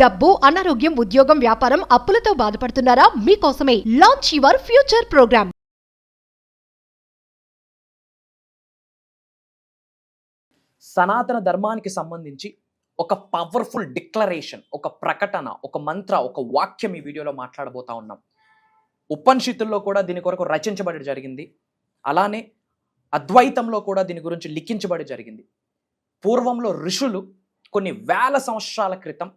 డబ్బు, అనారోగ్యం, ఉద్యోగం, వ్యాపారం, అప్పులతో బాధపడుతున్నారా? మీకోసమే లాంచ్ యువర్ ఫ్యూచర్ ప్రోగ్రామ్. సనాతన ధర్మానికి సంబంధించి ఒక పవర్ఫుల్ డిక్లరేషన్, ఒక ప్రకటన, ఒక మంత్ర, ఒక వాక్యం ఈ వీడియోలో మాట్లాడబోతా ఉన్నాం. ఉపనిషత్తుల్లో కూడా దీని కొరకు రచించబడి జరిగింది. అలానే అద్వైతంలో కూడా దీని గురించి లిఖించబడి జరిగింది. పూర్వంలో ఋషులు కొన్ని వేల సంవత్సరాల క్రితం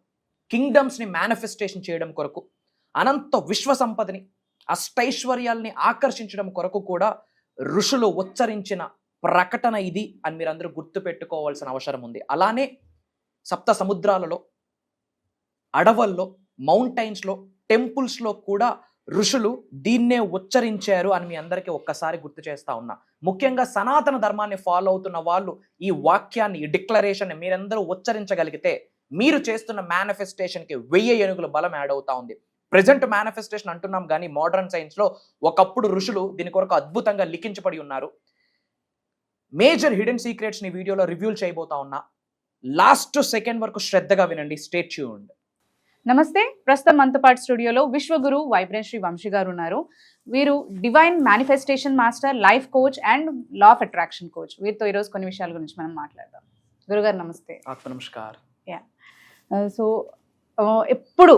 కింగ్డమ్స్ని మేనిఫెస్టేషన్ చేయడం కొరకు, అనంత విశ్వ సంపదని, అష్టైశ్వర్యాల్ని ఆకర్షించడం కొరకు కూడా ఋషులు ఉచ్చరించిన ప్రకటన ఇది అని మీరందరూ గుర్తుపెట్టుకోవాల్సిన అవసరం ఉంది. అలానే సప్త సముద్రాలలో, అడవుల్లో, మౌంటైన్స్లో, టెంపుల్స్లో కూడా ఋషులు దీన్నే ఉచ్చరించారు అని మీ అందరికీ ఒక్కసారి గుర్తు చేస్తా ఉన్నా. ముఖ్యంగా సనాతన ధర్మాన్ని ఫాలో అవుతున్న వాళ్ళు ఈ వాక్యాన్ని, ఈ డిక్లరేషన్ మీరందరూ ఉచ్చరించగలిగితే మీరు చేస్తున్న మేనిఫెస్టేషన్కి 1000 ఏనుగుల బలం యాడ్ అవుతా ఉంది. ప్రెజెంట్ మేనిఫెస్టేషన్ అంటున్నాం కానీ మోడర్న్ సైన్స్లో ఒకప్పుడు ఋషులు దీని కొరకు అద్భుతంగా లిఖించబడి ఉన్నారు. మేజర్ హిడెన్ సీక్రెట్స్ని వీడియోలో రివ్యూలు చేయబోతా ఉన్నా. లాస్ట్ సెకండ్ వరకు శ్రద్ధగా వినండి. Stay tuned. నమస్తే. ప్రస్తుతం మనతో పాటు స్టూడియోలో విశ్వగురు వైబ్రెంట్ శ్రీ వంశీ గారు ఉన్నారు. వీరు divine manifestation master, life coach and law of attraction coach. వీరితో ఈరోజు కొన్ని విషయాల గురించి మనం మాట్లాడదాం. గురుగారు నమస్తే. ఆత్మ నమస్కారం. సో ఎప్పుడు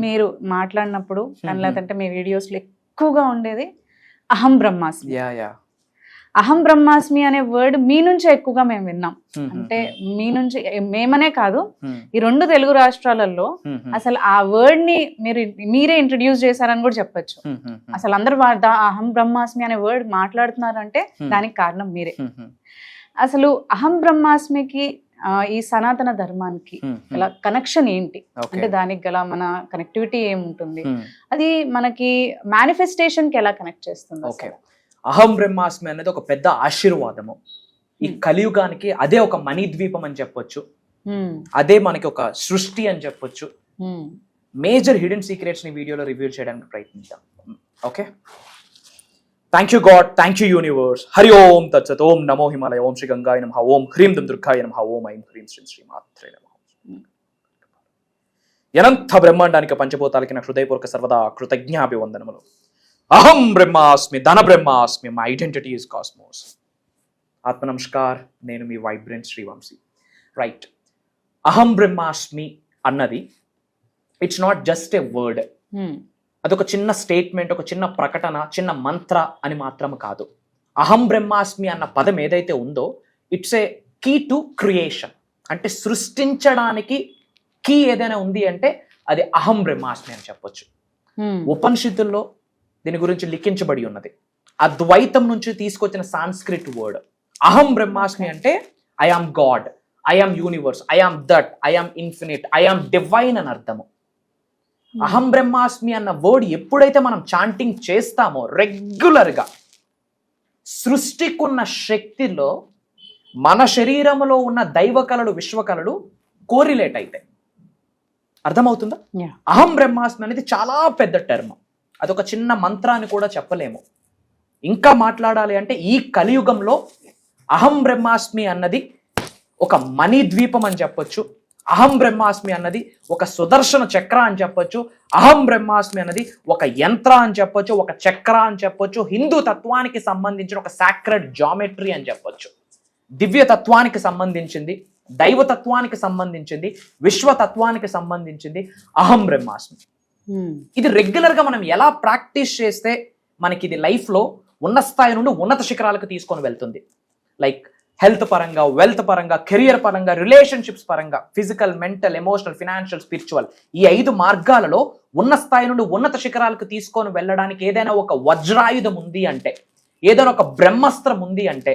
మీరు మాట్లాడినప్పుడు లేదంటే మీ వీడియోస్లో ఎక్కువగా ఉండేది అహం బ్రహ్మాస్మి. అహం బ్రహ్మాస్మి అనే వర్డ్ మీ నుంచే ఎక్కువగా మేము విన్నాం. అంటే మీ నుంచి, మేమనే కాదు, ఈ 2 తెలుగు రాష్ట్రాలలో అసలు ఆ వర్డ్ ని మీరే ఇంట్రడ్యూస్ చేశారని కూడా చెప్పొచ్చు. అసలు అందరూ అహం బ్రహ్మాస్మి అనే వర్డ్ మాట్లాడుతున్నారంటే దానికి కారణం మీరే. అసలు అహం బ్రహ్మాస్మికి ఈ సనాతన ధర్మానికి గల కనెక్షన్ ఏంటి, అంటే దానికి గల మన కనెక్టివిటీ ఏముంటుంది, అది మనకి మేనిఫెస్టేషన్ కి ఎలా కనెక్ట్ చేస్తుంది? అహం బ్రహ్మాస్మి అనేది ఒక పెద్ద ఆశీర్వాదము. ఈ కలియుగానికి అదే ఒక మణిద్వీపం అని చెప్పొచ్చు. అదే మనకి ఒక సృష్టి అని చెప్పొచ్చు. మేజర్ హిడెన్ సీక్రెట్స్ ని వీడియోలో రివ్యూ చేయడానికి ప్రయత్నిద్దాం. Okay, thank you God, thank you universe. Hari ఓం తత్సత్. ఓం నమో హిమాలయ. ఓం శ్రీ గంగాయ నమః. ఓం హ్రీం దుం దుర్గాయ నమః. ఓం ఐం హ్రీం శ్రీం శ్రీమాత్రే నమః. అనంత బ్రహ్మాండానికి, పంచభూతాలకి నా హృదయపూర్వక సర్వదా కృతజ్ఞాభివందనములు. అహం బ్రహ్మాస్మి, ధన బ్రహ్మాస్మి, మై ఐడెంటిటీ ఇస్ కాస్మోస్. ఆత్మ నమస్కార్. నేను మీ వైబ్రెంట్ శ్రీ వంశీ. రైట్, అహం బ్రహ్మాస్మి అన్నది it's not just a word. అదొక చిన్న స్టేట్మెంట్, ఒక చిన్న ప్రకటన, చిన్న మంత్ర అని మాత్రం కాదు. అహం బ్రహ్మాస్మి అన్న పదం ఏదైతే ఉందో it's a key to creation. అంటే సృష్టించడానికి కీ ఏదైనా ఉంది అంటే అది అహం బ్రహ్మాస్మి అని చెప్పొచ్చు. ఉపనిషత్తుల్లో దీని గురించి లిఖించబడి ఉన్నది. అద్వైతం నుంచి తీసుకొచ్చిన సాంస్క్రిట్ వర్డ్ అహం బ్రహ్మాస్మి అంటే I am God, I am universe, I am that, I am infinite, I am divine అని అర్థము. అహం బ్రహ్మాస్మి అన్న వర్డ్ ఎప్పుడైతే మనం చాంటింగ్ చేస్తామో రెగ్యులర్గా, సృష్టికున్న శక్తిలో మన శరీరంలో ఉన్న దైవ కళలు, విశ్వ కళలు కోరిలేట్ అవుతాయి. అర్థమవుతుందా? అహం బ్రహ్మాస్మి అనేది చాలా పెద్ద టర్మ్. అదొక చిన్న మంత్రాన్ని కూడా చెప్పలేము. ఇంకా మాట్లాడాలి అంటే ఈ కలియుగంలో అహం బ్రహ్మాస్మి అన్నది ఒక మణిద్వీపం అని చెప్పొచ్చు. అహం బ్రహ్మాస్మి అన్నది ఒక సుదర్శన చక్ర అని చెప్పొచ్చు. అహం బ్రహ్మాస్మి అన్నది ఒక యంత్ర అని చెప్పొచ్చు, ఒక చక్ర అని చెప్పొచ్చు. హిందూ తత్వానికి సంబంధించిన ఒక సాక్రెడ్ జామెట్రీ అని చెప్పొచ్చు. దివ్య తత్వానికి సంబంధించింది, దైవతత్వానికి సంబంధించింది, విశ్వతత్వానికి సంబంధించింది అహం బ్రహ్మాస్మి. ఇది రెగ్యులర్ గా మనం ఎలా ప్రాక్టీస్ చేస్తే మనకి ఇది లైఫ్ లో ఉన్న స్థాయి నుండి ఉన్నత శిఖరాలకు తీసుకొని వెళ్తుంది. లైక్ హెల్త్ పరంగా, వెల్త్ పరంగా, కెరియర్ పరంగా, రిలేషన్షిప్స్ పరంగా, physical, mental, emotional, financial, spiritual, ఈ 5 మార్గాలలో ఉన్న స్థాయి నుండి ఉన్నత శిఖరాలకు తీసుకొని వెళ్ళడానికి ఏదైనా ఒక వజ్రాయుధం ఉంది అంటే, ఏదైనా ఒక బ్రహ్మాస్త్రం ఉంది అంటే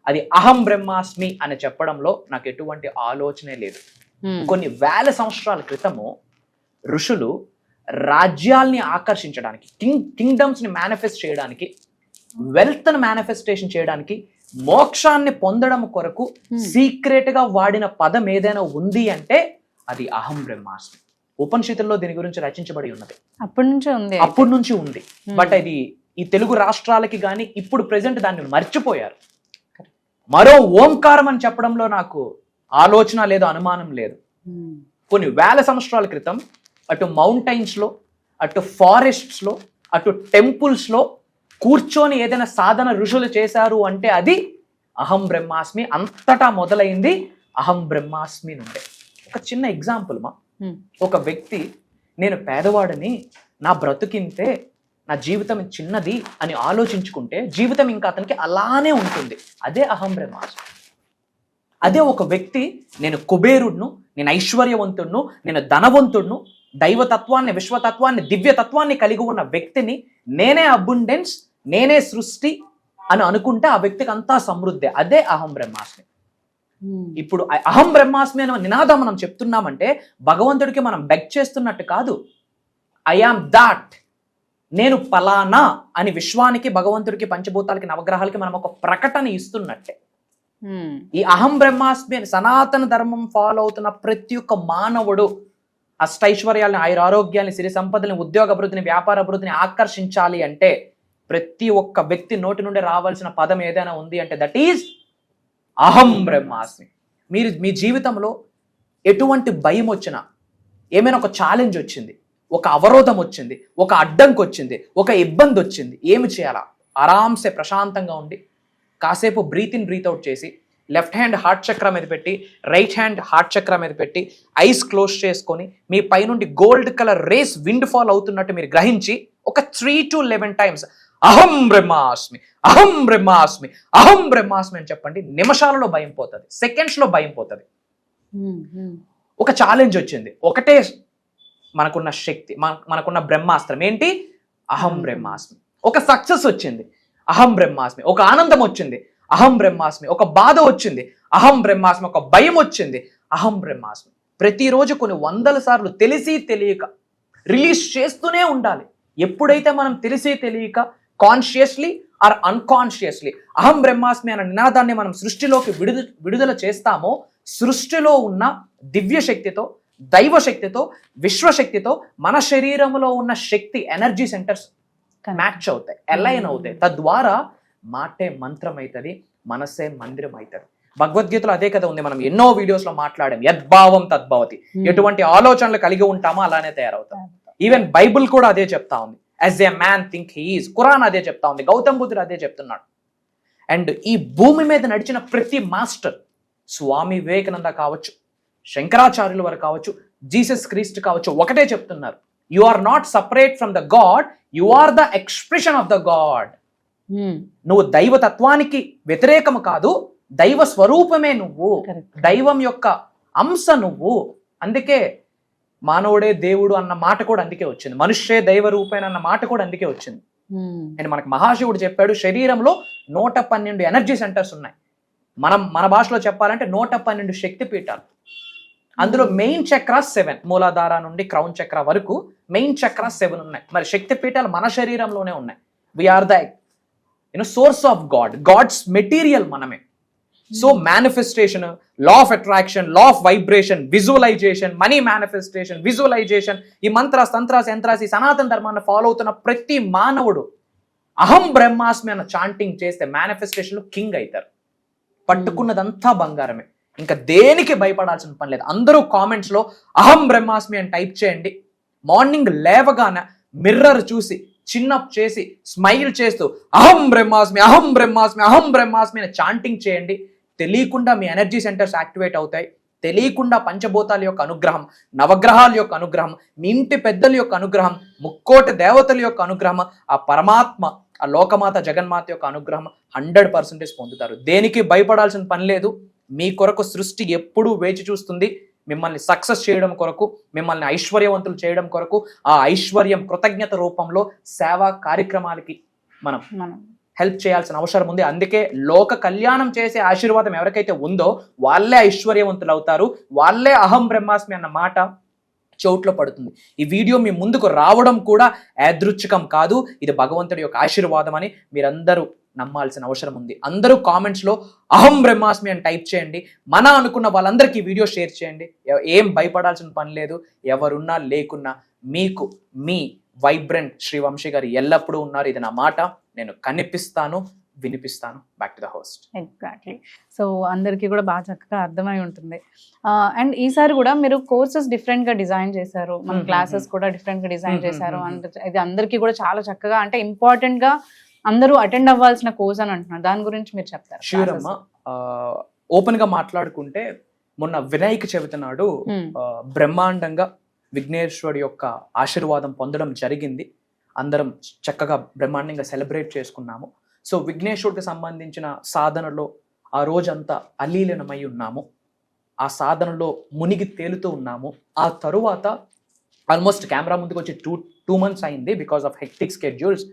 అది అహం బ్రహ్మాస్మి అని చెప్పడంలో నాకు ఎటువంటి ఆలోచనే లేదు. కొన్ని వేల సంవత్సరాల క్రితము ఋషులు రాజ్యాల్ని ఆకర్షించడానికి, కింగ్డమ్స్ ని మేనిఫెస్ట్ చేయడానికి, వెల్త్ ని మేనిఫెస్టేషన్ చేయడానికి, మోక్షాన్ని పొందడం కొరకు సీక్రెట్ గా వాడిన పదం ఏదైనా ఉంది అంటే అది అహం బ్రహ్మాస్మి. ఉపనిషత్తుల్లో దీని గురించి రచించబడి ఉన్నది. అప్పటి నుంచి ఉంది. బట్ అది ఈ తెలుగు రాష్ట్రాలకి కానీ ఇప్పుడు ప్రెసెంట్ దాన్ని మర్చిపోయారు. మరో ఓంకారం అని చెప్పడంలో నాకు ఆలోచన లేదు, అనుమానం లేదు. కొన్ని వేల సంవత్సరాల క్రితం అటు మౌంటైన్స్లో, అటు ఫారెస్ట్స్లో, అటు టెంపుల్స్లో కూర్చొని ఏదైనా సాధన ఋషులు చేశారు అంటే అది అహం బ్రహ్మాస్మి. అంతటా మొదలైంది అహం బ్రహ్మాస్మి నుండే. ఒక చిన్న ఎగ్జాంపుల్ మా, ఒక వ్యక్తి నేను పేదవాడిని, నా బ్రతుకింతే, నా జీవితం చిన్నది అని ఆలోచించుకుంటే జీవితం ఇంకా అతనికి అలానే ఉంటుంది. అదే అహం బ్రహ్మాస్మి. అదే ఒక వ్యక్తి నేను కుబేరుడును, నేను ఐశ్వర్యవంతుడును, నేను ధనవంతుడును, దైవతత్వాన్ని, విశ్వతత్వాన్ని, దివ్యతత్వాన్ని కలిగి ఉన్న వ్యక్తిని నేనే అబుండెన్స్, నేనే సృష్టి అని అనుకుంటే ఆ వ్యక్తికి అంతా సమృద్ధి. అదే అహం బ్రహ్మాస్మి. ఇప్పుడు అహం బ్రహ్మాస్మి అనే నినాదం మనం చెప్తున్నామంటే భగవంతుడికి మనం బెగ్ చేస్తున్నట్టు కాదు. ఐ ఆమ్ దాట్, నేను పలానా అని విశ్వానికి, భగవంతుడికి, పంచభూతాలకి, నవగ్రహాలకి మనం ఒక ప్రకటన ఇస్తున్నట్టే. ఈ అహం బ్రహ్మాస్మి అని సనాతన ధర్మం ఫాలో అవుతున్న ప్రతి ఒక్క మానవుడు అష్టైశ్వర్యాలని, ఆయురారోగ్యాన్ని, సిరి సంపదలని, ఉద్యోగ అభివృద్ధిని, వ్యాపార అభివృద్ధిని ఆకర్షించాలి అంటే ప్రతి ఒక్క వ్యక్తి నోటి నుండి రావాల్సిన పదం ఏదైనా ఉంది అంటే దట్ ఈజ్ అహం బ్రహ్మాస్మి. మీరు మీ జీవితంలో ఎటువంటి భయం వచ్చినా, ఏమైనా ఒక ఛాలెంజ్ వచ్చింది, ఒక అవరోధం వచ్చింది, ఒక అడ్డంకి వచ్చింది, ఒక ఇబ్బంది వచ్చింది, ఏమి చేయాలా? ఆరాంసే ప్రశాంతంగా ఉండి కాసేపు బ్రీత్ ఇన్ బ్రీత్ అవుట్ చేసి లెఫ్ట్ హ్యాండ్ హార్ట్ చక్ర మీద పెట్టి, రైట్ హ్యాండ్ హార్ట్ చక్ర మీద పెట్టి, ఐస్ క్లోజ్ చేసుకొని మీ పైనుండి gold colour rays wind fall అవుతున్నట్టు మీరు గ్రహించి ఒక 3 to 11 times అహం బ్రహ్మాస్మి, అహం బ్రహ్మాస్మి, అహం బ్రహ్మాస్మి అని చెప్పండి. నిమిషాలలో భయం పోతుంది, సెకండ్స్లో భయం పోతుంది. ఒక ఛాలెంజ్ వచ్చింది, ఒకటే మనకున్న శక్తి, మనకున్న బ్రహ్మాస్త్రం ఏంటి? అహం బ్రహ్మాస్మి. ఒక సక్సెస్ వచ్చింది, అహం బ్రహ్మాస్మి. ఒక ఆనందం వచ్చింది, అహం బ్రహ్మాస్మి. ఒక బాధ వచ్చింది, అహం బ్రహ్మాస్మి. ఒక భయం వచ్చింది, అహం బ్రహ్మాస్మి. ప్రతిరోజు కొన్ని 100 సార్లు తెలిసి తెలియక రిలీజ్ చేస్తూనే ఉండాలి. ఎప్పుడైతే మనం తెలిసి తెలియక కాన్షియస్లీ ఆర్ అన్కాన్షియస్లీ అహం బ్రహ్మాస్మి అనే నినాదాన్ని మనం సృష్టిలోకి విడుదల చేస్తామో, సృష్టిలో ఉన్న దివ్య శక్తితో, దైవ శక్తితో, విశ్వశక్తితో మన శరీరంలో ఉన్న శక్తి ఎనర్జీ సెంటర్స్ మ్యాచ్ అవుతాయి, అలైన్ అవుతాయి. తద్వారా మాటే మంత్రం అవుతుంది, మనసే మందిరం అవుతుంది. భగవద్గీతలో అదే కదా ఉంది, మనం ఎన్నో వీడియోస్ లో మాట్లాడాం. యద్భావం తద్భవతి. ఎటువంటి ఆలోచనలు కలిగి ఉంటామో అలానే తయారవుతాం. ఈవెన్ బైబుల్ కూడా అదే చెప్తా ఉంది. As a man think he is. Quran అదే చెప్తా ఉంది, గౌతమ్ బుద్ధుడు అదే చెప్తున్నాడు. అండ్ ఈ భూమి మీద నడిచిన ప్రతి మాస్టర్, స్వామి వివేకానంద కావచ్చు, శంకరాచార్యుల వారు కావచ్చు, జీసస్ క్రీస్ట్ కావచ్చు, ఒకటే చెప్తున్నారు. You are not separate from the God, you are the expression of the God. నువ్వు దైవతత్వానికి వ్యతిరేకము కాదు, దైవ స్వరూపమే నువ్వు, దైవం యొక్క అంశ నువ్వు. అందుకే మానవుడే దేవుడు అన్న మాట కూడా అందుకే వచ్చింది, మనుష్యే దైవ రూపేణ అన్న మాట కూడా అందుకే వచ్చింది. అండ్ మనకు మహాశివుడు చెప్పాడు, శరీరంలో 112 ఎనర్జీ సెంటర్స్ ఉన్నాయి. మన భాషలో చెప్పాలంటే 112 శక్తి పీఠాలు. అందులో మెయిన్ చక్రాస్ 7, మూలాధార నుండి క్రౌన్ చక్ర వరకు మెయిన్ చక్రాస్ 7 ఉన్నాయి. మరి శక్తి పీఠాలు మన శరీరంలోనే ఉన్నాయి. We are the source of God, God's material మనమే. So manifestation, law of attraction, law of vibration, visualisation, money manifestation, visualisation, ఈ మంత్రాస్, తంత్రాస్, యంత్రాస్, ఈ సనాతన ధర్మాన్ని ఫాలో అవుతున్న ప్రతి మానవుడు అహం బ్రహ్మాస్మి అన్న చాంటింగ్ చేస్తే మేనిఫెస్టేషన్ లో కింగ్ అవుతారు. పట్టుకున్నదంతా బంగారమే, ఇంకా దేనికి భయపడాల్సిన పని లేదు. అందరూ కామెంట్స్ లో అహం బ్రహ్మాస్మి అని టైప్ చేయండి. మార్నింగ్ లేవగానే మిర్రర్ చూసి చిన్నప్ చేసి స్మైల్ చేస్తూ అహం బ్రహ్మాస్మి, అహం బ్రహ్మాస్మి, అహం బ్రహ్మాస్మి అని చాంటింగ్ చేయండి. తెలియకుండా మీ ఎనర్జీ సెంటర్స్ యాక్టివేట్ అవుతాయి. తెలియకుండా పంచభూతాల యొక్క అనుగ్రహం, నవగ్రహాల యొక్క అనుగ్రహం, మీ ఇంటి పెద్దల యొక్క అనుగ్రహం, 3 కోటి దేవతల యొక్క అనుగ్రహం, ఆ పరమాత్మ, ఆ లోకమాత జగన్మాత యొక్క అనుగ్రహం 100% పొందుతారు. దేనికి భయపడాల్సిన పని లేదు. మీ కొరకు సృష్టి ఎప్పుడూ వేచి చూస్తుంది, మిమ్మల్ని సక్సెస్ చేయడం కొరకు, మిమ్మల్ని ఐశ్వర్యవంతులు చేయడం కొరకు. ఆ ఐశ్వర్యం కృతజ్ఞత రూపంలో సేవా కార్యక్రమాలకి మనం హెల్ప్ చేయాల్సిన అవసరం ఉంది. అందుకే లోక కళ్యాణం చేసే ఆశీర్వాదం ఎవరికైతే ఉందో వాళ్ళే ఐశ్వర్యవంతులు అవుతారు, వాళ్ళే అహం బ్రహ్మాస్మి అన్న మాట చోట్లో పడుతుంది. ఈ వీడియో మీ ముందుకు రావడం కూడా యాదృచ్ఛికం కాదు, ఇది భగవంతుడి యొక్క ఆశీర్వాదం అని మీరందరూ నమ్మాల్సిన అవసరం ఉంది. అందరూ కామెంట్స్లో అహం బ్రహ్మాస్మి అని టైప్ చేయండి. మన అనుకున్న వాళ్ళందరికీ వీడియో షేర్ చేయండి. ఏం భయపడాల్సిన పని లేదు. ఎవరున్నా లేకున్నా మీకు మీ వైబ్రెంట్ శ్రీ వంశీ గారు ఎల్లప్పుడూ ఉన్నారు. ఇది నా మాట. నేను కనిపిస్తాను, వినిపిస్తాను. Back to the host. Exactly. So అందరికీ కూడా బాగా చక్కగా అర్థమై ఉంటుంది. అండ్ ఈసారి కూడా మీరు కోర్సెస్ డిఫరెంట్ గా డిజైన్ చేశారు, మన క్లాసెస్ కూడా డిఫరెంట్ గా డిజైన్ చేశారు. అండ్ ఇది అందరికీ కూడా చాలా చక్కగా, అంటే ఇంపార్టెంట్ గా అందరూ అటెండ్ అవ్వాల్సిన కోర్స్ అని అంటున్నారు. దాని గురించి మీరు చెప్తారు? ష్యూర్ అమ్మా. ఓపెన్ గా మాట్లాడుకుంటే మొన్న వినాయక చవితి నాడు బ్రహ్మాండంగా విఘ్నేశ్వరుడి యొక్క ఆశీర్వాదం పొందడం జరిగింది. అందరం చక్కగా బ్రహ్మాండంగా సెలబ్రేట్ చేసుకున్నాము. సో విఘ్నేశ్వరుడికి సంబంధించిన సాధనలో ఆ రోజంతా అలీలనమై ఉన్నాము. ఆ సాధనలో మునిగి తేలుతూ ఉన్నాము. ఆ తరువాత ఆల్మోస్ట్ కెమెరా ముందుకు వచ్చి టూ months అయింది బికాస్ ఆఫ్ హెక్టిక్ స్కెడ్యూల్స్.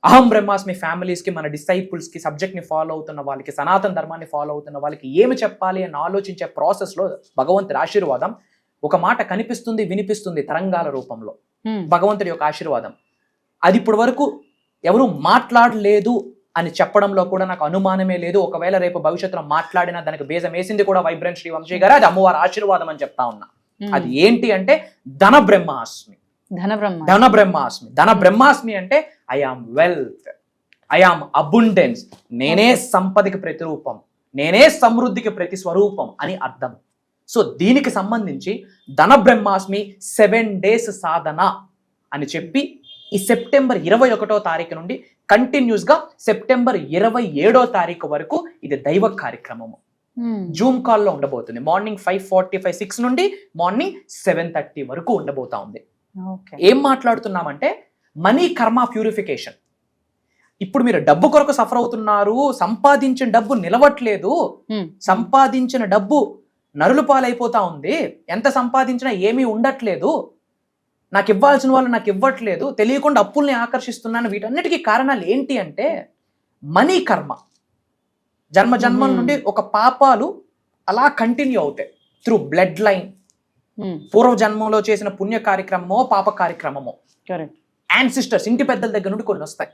అహం బ్రహ్మాస్మి ఫ్యామిలీస్కి, మన డిసైపుల్స్కి, సబ్జెక్ట్ని ఫాలో అవుతున్న వాళ్ళకి, సనాతన ధర్మాన్ని ఫాలో అవుతున్న వాళ్ళకి ఏమి చెప్పాలి అని ఆలోచించే ప్రాసెస్లో భగవంతుడి ఆశీర్వాదం ఒక మాట కనిపిస్తుంది, వినిపిస్తుంది తరంగాల రూపంలో. భగవంతుడి యొక్క ఆశీర్వాదం అది ఇప్పటి వరకు ఎవరు మాట్లాడలేదు అని చెప్పడంలో కూడా నాకు అనుమానమే లేదు. ఒకవేళ రేపు భవిష్యత్తులో మాట్లాడినా దానికి బేజం వేసింది కూడా వైబ్రెంట్ శ్రీ వంశీ గారు. అది అమ్మవారి ఆశీర్వాదం అని చెప్తా ఉన్నా. అది ఏంటి అంటే ధన బ్రహ్మాస్మి. ధన బ్రహ్మాస్మి అంటే I am wealth, I am abundance, నేనే సంపదకి ప్రతిరూపం, నేనే సమృద్ధికి ప్రతి స్వరూపం అని అర్థం. సో దీనికి సంబంధించి ధన బ్రహ్మాస్మి 7 days సాధన అని చెప్పి ఈ సెప్టెంబర్ 21వ తారీఖు నుండి కంటిన్యూస్ గా సెప్టెంబర్ 27వ తారీఖు వరకు ఇది దైవ కార్యక్రమము జూమ్ కాల్లో ఉండబోతుంది. మార్నింగ్ 5:45, 6 నుండి మార్నింగ్ 7:30 వరకు ఉండబోతా ఉంది. ఏం మాట్లాడుతున్నామంటే మనీ కర్మ ప్యూరిఫికేషన్. ఇప్పుడు మీరు డబ్బు కొరకు సఫర్ అవుతున్నారు, సంపాదించిన డబ్బు నిలవట్లేదు, సంపాదించిన డబ్బు నరులు పాలైపోతా ఉంది, ఎంత సంపాదించినా ఏమీ ఉండట్లేదు, నాకు ఇవ్వాల్సిన వాళ్ళు నాకు ఇవ్వట్లేదు, తెలియకుండా అప్పుల్ని ఆకర్షిస్తున్నాను. వీటన్నిటికీ కారణాలు ఏంటి అంటే మనీ కర్మ. జన్మ జన్మల నుండి ఒక పాపాలు అలా కంటిన్యూ అవుతాయి త్రూ బ్లడ్ లైన్. పూర్వ జన్మంలో చేసిన పుణ్య కార్యక్రమమో పాప కార్యక్రమమో, యాన్సిస్టర్స్, ఇంటి పెద్దల దగ్గర నుండి కొన్ని వస్తాయి.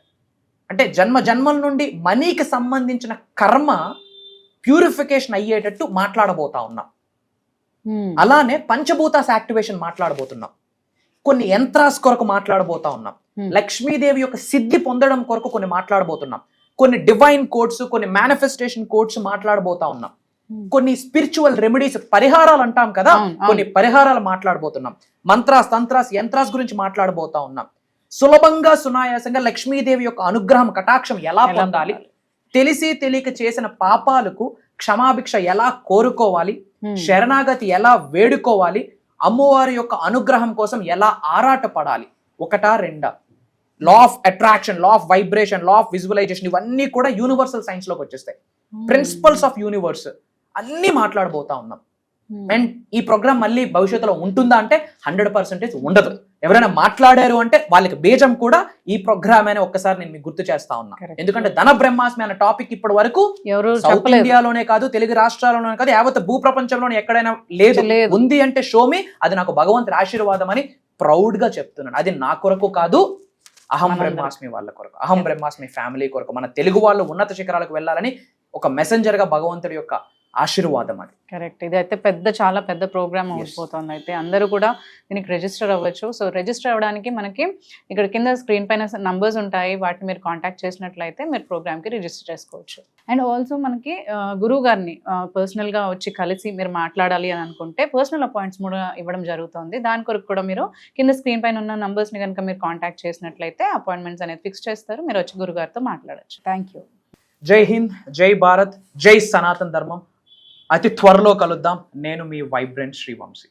అంటే జన్మ జన్మల నుండి మనీకి సంబంధించిన కర్మ ప్యూరిఫికేషన్ అయ్యేటట్టు మాట్లాడబోతా ఉన్నాం. అలానే పంచభూతాస్ యాక్టివేషన్ మాట్లాడబోతున్నాం. కొన్ని యంత్రాస్ కొరకు మాట్లాడబోతా ఉన్నాం. లక్ష్మీదేవి యొక్క సిద్ధి పొందడం కొరకు కొన్ని మాట్లాడబోతున్నాం. కొన్ని డివైన్ కోడ్స్, కొన్ని మేనిఫెస్టేషన్ కోడ్స్ మాట్లాడబోతా ఉన్నాం. కొన్ని స్పిరిచువల్ రెమెడీస్, పరిహారాలు అంటాం కదా, కొన్ని పరిహారాలు మాట్లాడబోతున్నాం. మంత్రాస్, తంత్రాస్, యంత్రాస్ గురించి మాట్లాడబోతా ఉన్నాం. సులభంగా సునాయాసంగా లక్ష్మీదేవి యొక్క అనుగ్రహం, కటాక్షం ఎలా పొందాలి, తెలిసి తెలియక చేసిన పాపాలకు క్షమాభిక్ష ఎలా కోరుకోవాలి, శరణాగతి ఎలా వేడుకోవాలి, అమ్మవారి యొక్క అనుగ్రహం కోసం ఎలా ఆరాటపడాలి, ఒకటా రెండా, law of attraction, law of vibration, law of visualisation, ఇవన్నీ కూడా యూనివర్సల్ సైన్స్ లోకి వచ్చేస్తాయి. ప్రిన్సిపల్స్ ఆఫ్ యూనివర్స్ అన్ని మాట్లాడబోతా ఉన్నాం. అండ్ ఈ ప్రోగ్రామ్ మళ్ళీ భవిష్యత్తులో ఉంటుందా అంటే 100% ఉండదు. ఎవరైనా మాట్లాడారు అంటే వాళ్ళకి బీజం కూడా ఈ ప్రోగ్రామ్ అని ఒక్కసారి నేను మీకు గుర్తు చేస్తా ఉన్నా. ఎందుకంటే ధన బ్రహ్మాస్మి అనే టాపిక్ ఇప్పటి వరకు సౌత్ ఇండియాలోనే కాదు, తెలుగు రాష్ట్రాల్లోనే కాదు, యావత్ భూ ప్రపంచంలోనే ఎక్కడైనా లేదు. ఉంది అంటే షోమి, అది నాకు భగవంతుడి ఆశీర్వాదం అని ప్రౌడ్ గా చెప్తున్నాను. అది నా కొరకు కాదు, అహం బ్రహ్మాస్మి వాళ్ళ కొరకు, అహం బ్రహ్మాస్మి ఫ్యామిలీ కొరకు, మన తెలుగు వాళ్ళు ఉన్నత శిఖరాలకు వెళ్ళాలని ఒక మెసెంజర్ గా భగవంతుడి యొక్క ఆశీర్వాదం అది. కరెక్ట్. ఇది అయితే చాలా పెద్ద ప్రోగ్రామ్ అయిపోతుంది. అయితే అందరూ కూడా దీనికి రిజిస్టర్ అవ్వచ్చు. సో రిజిస్టర్ అవ్వడానికి మనకి ఇక్కడ కింద స్క్రీన్ పైన నంబర్స్ ఉంటాయి, వాటిని మీరు కాంటాక్ట్ చేసినట్లయితే మీరు ప్రోగ్రామ్కి రిజిస్టర్ చేసుకోవచ్చు. అండ్ ఆల్సో మనకి గురువు గారిని పర్సనల్గా వచ్చి కలిసి మీరు మాట్లాడాలి అని అనుకుంటే పర్సనల్ అపాయింట్స్ కూడా ఇవ్వడం జరుగుతుంది. దాని కొరకు కూడా మీరు కింద స్క్రీన్ పైన ఉన్న నంబర్స్ని కనుక మీరు కాంటాక్ట్ చేసినట్లయితే అపాయింట్మెంట్స్ అనేది ఫిక్స్ చేస్తారు. మీరు వచ్చి గురుగారితో మాట్లాడచ్చు. Thank you. జై హింద్, జై భారత్, జై సనాతన ధర్మం. అతి త్వరలో కలుద్దాం. నేను మీ వైబ్రెంట్ శ్రీ వంశీ.